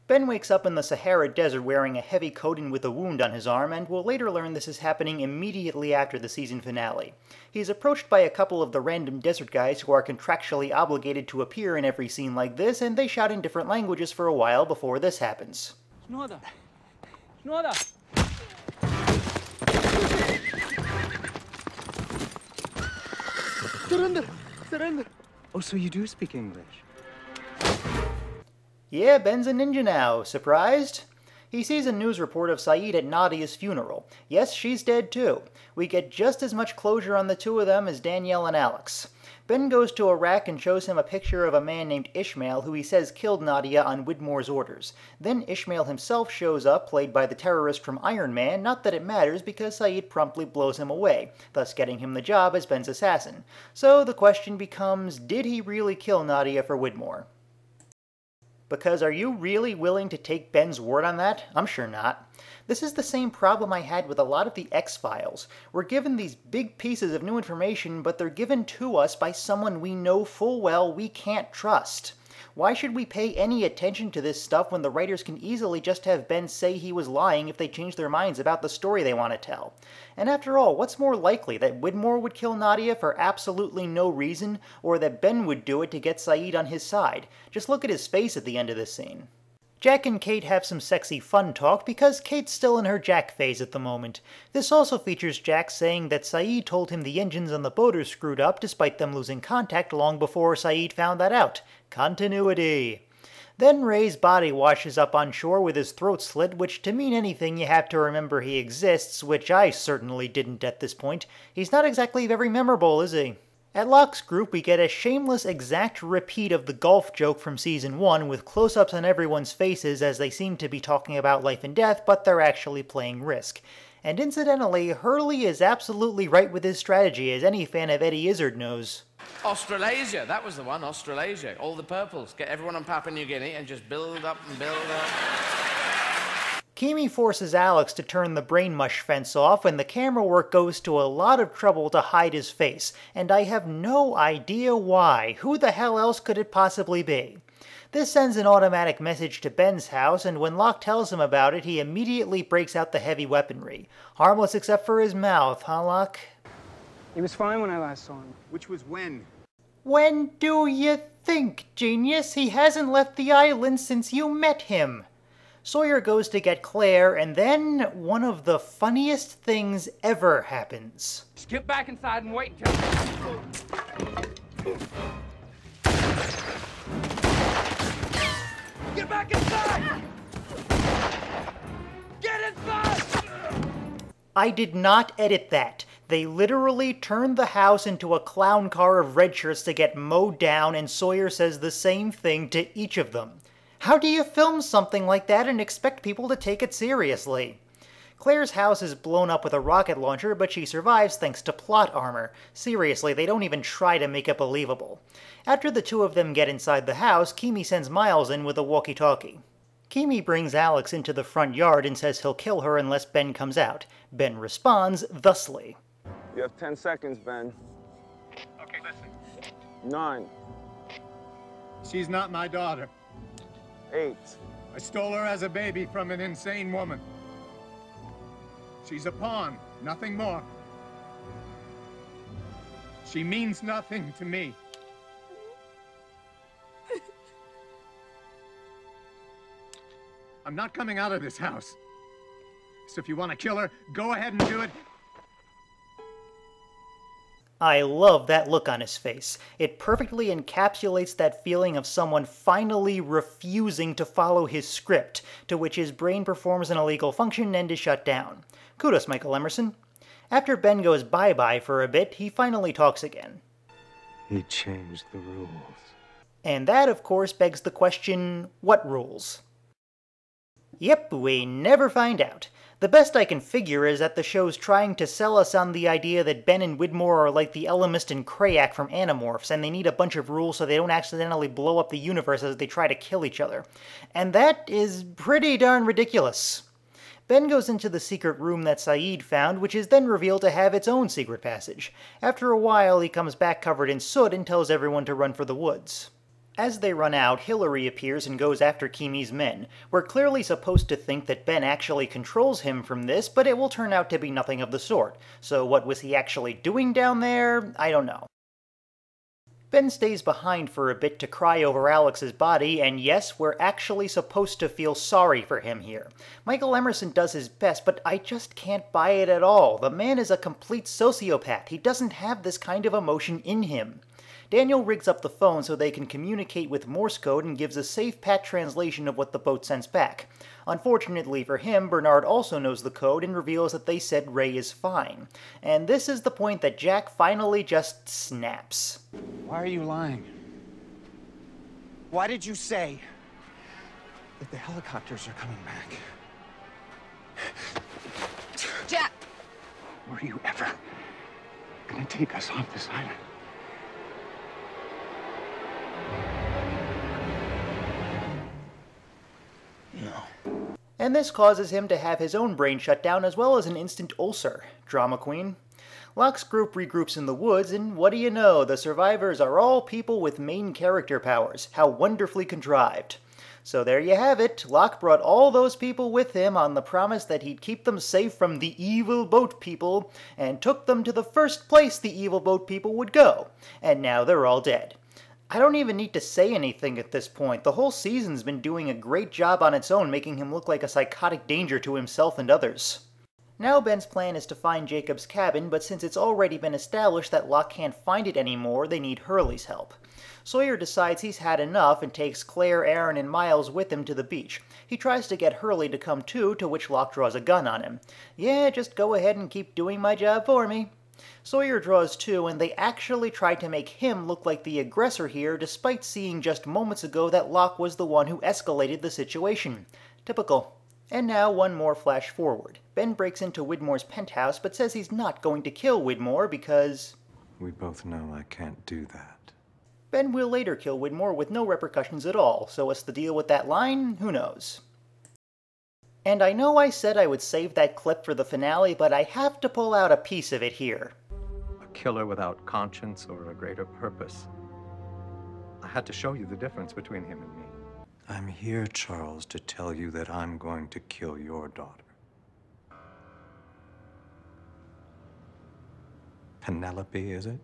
Ben wakes up in the Sahara Desert wearing a heavy coat and with a wound on his arm, and will later learn this is happening immediately after the season finale. He's approached by a couple of the random desert guys who are contractually obligated to appear in every scene like this, and they shout in different languages for a while before this happens. Schnoder! Schnoder! Surrender! Surrender! Oh, so you do speak English? Yeah, Ben's a ninja now. Surprised? He sees a news report of Saeed at Nadia's funeral. Yes, she's dead too. We get just as much closure on the two of them as Danielle and Alex. Ben goes to Iraq and shows him a picture of a man named Ishmael who he says killed Nadia on Widmore's orders. Then Ishmael himself shows up, played by the terrorist from Iron Man, not that it matters because Saeed promptly blows him away, thus getting him the job as Ben's assassin. So the question becomes, did he really kill Nadia for Widmore? Because are you really willing to take Ben's word on that? I'm sure not. This is the same problem I had with a lot of the X-Files. We're given these big pieces of new information, but they're given to us by someone we know full well we can't trust. Why should we pay any attention to this stuff when the writers can easily just have Ben say he was lying if they change their minds about the story they want to tell? And after all, what's more likely, that Widmore would kill Nadia for absolutely no reason, or that Ben would do it to get Saeed on his side? Just look at his face at the end of this scene. Jack and Kate have some sexy fun talk because Kate's still in her Jack phase at the moment. This also features Jack saying that Saeed told him the engines on the boat are screwed up despite them losing contact long before Saeed found that out. Continuity. Then Ray's body washes up on shore with his throat slit, which to mean anything you have to remember he exists, which I certainly didn't at this point. He's not exactly very memorable, is he? At Locke's group, we get a shameless exact repeat of the golf joke from Season 1 with close-ups on everyone's faces as they seem to be talking about life and death, but they're actually playing Risk. And incidentally, Hurley is absolutely right with his strategy, as any fan of Eddie Izzard knows. Australasia, that was the one, Australasia. All the purples. Get everyone on Papua New Guinea and just build up and build up. Kimi forces Alex to turn the brain mush fence off, and the camera work goes to a lot of trouble to hide his face, and I have no idea why. Who the hell else could it possibly be? This sends an automatic message to Ben's house, and when Locke tells him about it, he immediately breaks out the heavy weaponry. Harmless except for his mouth, huh, Locke? He was fine when I last saw him. Which was when? When do you think, genius? He hasn't left the island since you met him. Sawyer goes to get Claire, and then one of the funniest things ever happens. Just get back inside and wait until... Get back inside! Get inside! I did not edit that. They literally turned the house into a clown car of red shirts to get mowed down, and Sawyer says the same thing to each of them. How do you film something like that and expect people to take it seriously? Claire's house is blown up with a rocket launcher, but she survives thanks to plot armor. Seriously, they don't even try to make it believable. After the two of them get inside the house, Kimi sends Miles in with a walkie-talkie. Kimi brings Alex into the front yard and says he'll kill her unless Ben comes out. Ben responds thusly. You have 10 seconds, Ben. Okay, listen. 9. She's not my daughter. 8. I stole her as a baby from an insane woman. She's a pawn, nothing more. She means nothing to me. I'm not coming out of this house. So if you want to kill her, go ahead and do it. I love that look on his face. It perfectly encapsulates that feeling of someone finally refusing to follow his script, to which his brain performs an illegal function and is shut down. Kudos, Michael Emerson. After Ben goes bye-bye for a bit, he finally talks again. He changed the rules. And that, of course, begs the question, what rules? Yep, we never find out. The best I can figure is that the show's trying to sell us on the idea that Ben and Widmore are like the Elemist and Krayak from Animorphs, and they need a bunch of rules so they don't accidentally blow up the universe as they try to kill each other. And that is pretty darn ridiculous. Ben goes into the secret room that Saeed found, which is then revealed to have its own secret passage. After a while, he comes back covered in soot and tells everyone to run for the woods. As they run out, Hillary appears and goes after Kimi's men. We're clearly supposed to think that Ben actually controls him from this, but it will turn out to be nothing of the sort. So what was he actually doing down there? I don't know. Ben stays behind for a bit to cry over Alex's body, and yes, we're actually supposed to feel sorry for him here. Michael Emerson does his best, but I just can't buy it at all. The man is a complete sociopath. He doesn't have this kind of emotion in him. Daniel rigs up the phone so they can communicate with Morse code and gives a safe pat translation of what the boat sends back. Unfortunately for him, Bernard also knows the code and reveals that they said Ray is fine. And this is the point that Jack finally just snaps. Why are you lying? Why did you say that the helicopters are coming back? Jack! Were you ever gonna take us off this island? And this causes him to have his own brain shut down as well as an instant ulcer. Drama queen. Locke's group regroups in the woods, and what do you know, the survivors are all people with main character powers. How wonderfully contrived. So there you have it. Locke brought all those people with him on the promise that he'd keep them safe from the evil boat people, and took them to the first place the evil boat people would go. And now they're all dead. I don't even need to say anything at this point. The whole season's been doing a great job on its own, making him look like a psychotic danger to himself and others. Now Ben's plan is to find Jacob's cabin, but since it's already been established that Locke can't find it anymore, they need Hurley's help. Sawyer decides he's had enough and takes Claire, Aaron, and Miles with him to the beach. He tries to get Hurley to come too, to which Locke draws a gun on him. Yeah, just go ahead and keep doing my job for me. Sawyer draws too, and they actually try to make him look like the aggressor here, despite seeing just moments ago that Locke was the one who escalated the situation. Typical. And now one more flash forward. Ben breaks into Widmore's penthouse, but says he's not going to kill Widmore because... We both know I can't do that. Ben will later kill Widmore with no repercussions at all, so what's the deal with that line? Who knows? And I know I said I would save that clip for the finale, but I have to pull out a piece of it here. A killer without conscience or a greater purpose. I had to show you the difference between him and me. I'm here, Charles, to tell you that I'm going to kill your daughter. Penelope, is it?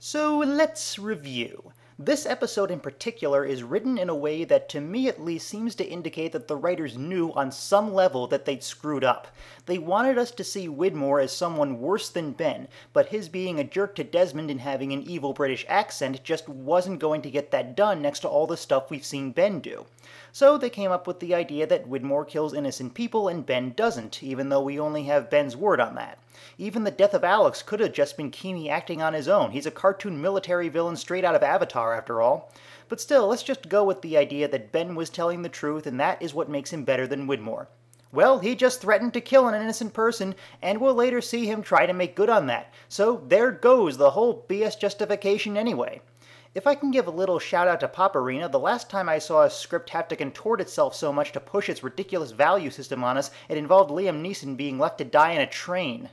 So let's review. This episode in particular is written in a way that to me at least seems to indicate that the writers knew on some level that they'd screwed up. They wanted us to see Widmore as someone worse than Ben, but his being a jerk to Desmond and having an evil British accent just wasn't going to get that done next to all the stuff we've seen Ben do. So they came up with the idea that Widmore kills innocent people and Ben doesn't, even though we only have Ben's word on that. Even the death of Alex could have just been Kimi acting on his own. He's a cartoon military villain straight out of Avatar, after all. But still, let's just go with the idea that Ben was telling the truth, and that is what makes him better than Widmore. Well, he just threatened to kill an innocent person, and we'll later see him try to make good on that. So there goes the whole BS justification anyway. If I can give a little shout out to Pop Arena, the last time I saw a script have to contort itself so much to push its ridiculous value system on us, it involved Liam Neeson being left to die in a train.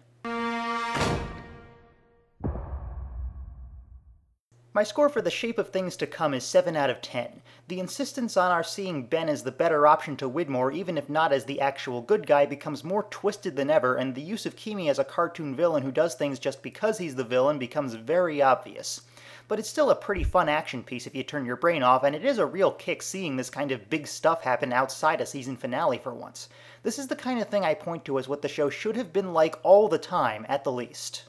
My score for The Shape of Things to Come is 7 out of 10. The insistence on our seeing Ben as the better option to Widmore, even if not as the actual good guy, becomes more twisted than ever, and the use of Kimi as a cartoon villain who does things just because he's the villain becomes very obvious. But it's still a pretty fun action piece if you turn your brain off, and it is a real kick seeing this kind of big stuff happen outside a season finale for once. This is the kind of thing I point to as what the show should have been like all the time, at the least.